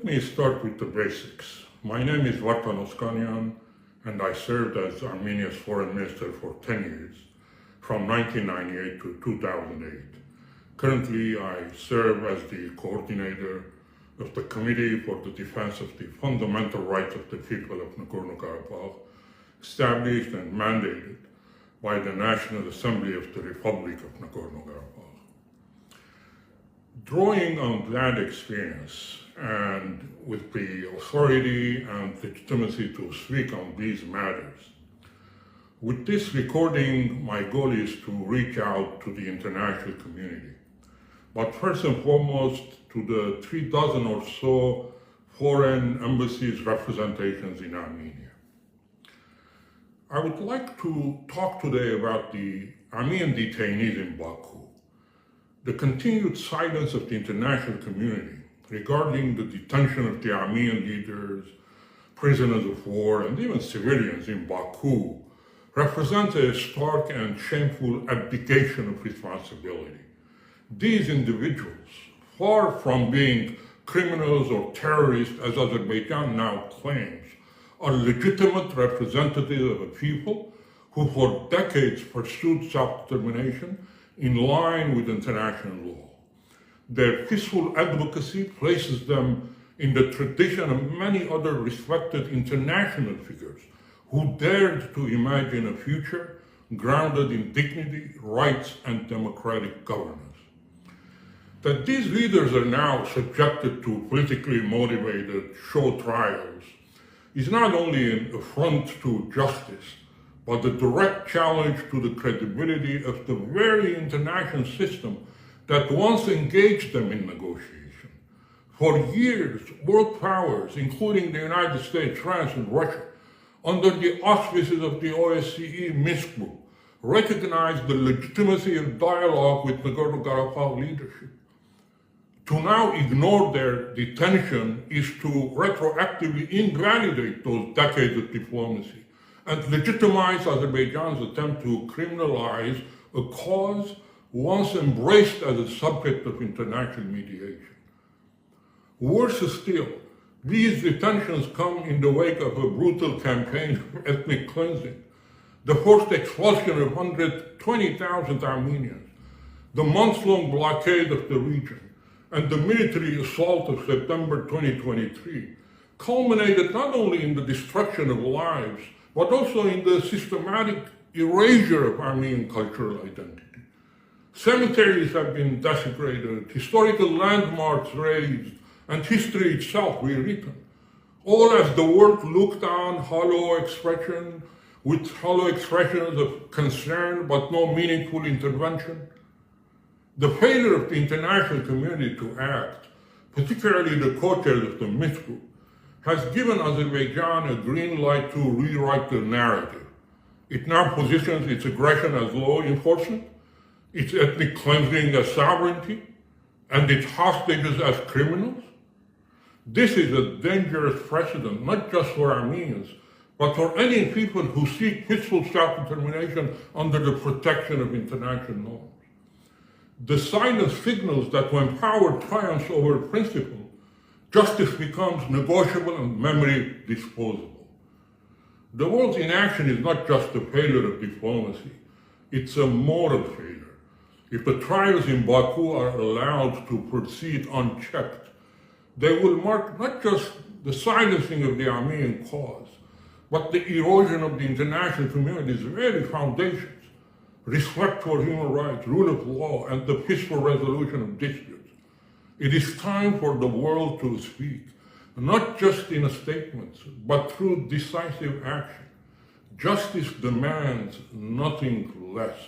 Let me start with the basics. My name is Oskanian, and I served as Armenia's foreign minister for 10 years, from 1998 to 2008. Currently, I serve as the coordinator of the Committee for the Defense of the Fundamental Rights of the People of Nagorno-Karabakh, established and mandated by the National Assembly of the Republic of Nagorno-Karabakh. Drawing on that experience and with the authority and legitimacy to speak on these matters, with this recording, my goal is to reach out to the international community, but first and foremost to the 36 or so foreign embassies representations in Armenia. I would like to talk today about the Armenian detainees in Baku, the continued silence of the international community regarding the detention of the Armenian leaders, prisoners of war, and even civilians in Baku represents a stark and shameful abdication of responsibility. These individuals, far from being criminals or terrorists, as Azerbaijan now claims, are legitimate representatives of a people who for decades pursued self-determination in line with international law. Their peaceful advocacy places them in the tradition of many other respected international figures who dared to imagine a future grounded in dignity, rights, and democratic governance. That these leaders are now subjected to politically motivated show trials is not only an affront to justice, but a direct challenge to the credibility of the very international system that once engaged them in negotiation. For years, world powers, including the United States, France, and Russia, under the auspices of the OSCE Minsk Group, recognized the legitimacy of dialogue with Nagorno-Karabakh leadership. To now ignore their detention is to retroactively invalidate those decades of diplomacy and legitimize Azerbaijan's attempt to criminalize a cause once embraced as a subject of international mediation. Worse still, these detentions come in the wake of a brutal campaign of ethnic cleansing, the forced expulsion of 120,000 Armenians, the months-long blockade of the region, and the military assault of September 2023 culminated not only in the destruction of lives, but also in the systematic erasure of Armenian cultural identity. Cemeteries have been desecrated, historical landmarks razed, and history itself rewritten, all as the world looked on with hollow expressions of concern but no meaningful intervention. The failure of the international community to act, particularly the co-chairs of the Minsk Group, has given Azerbaijan a green light to rewrite the narrative. It now positions its aggression as law enforcement, its ethnic cleansing as sovereignty, and its hostages as criminals. This is a dangerous precedent, not just for Armenians, but for any people who seek peaceful self-determination under the protection of international norms. The silence signals that when power triumphs over principle, justice becomes negotiable and memory disposable. The world's inaction is not just a failure of diplomacy, it's a moral failure. If the trials in Baku are allowed to proceed unchecked, they will mark not just the silencing of the Armenian cause, but the erosion of the international community's very foundations: respect for human rights, rule of law, and the peaceful resolution of disputes. It is time for the world to speak, not just in statements, but through decisive action. Justice demands nothing less.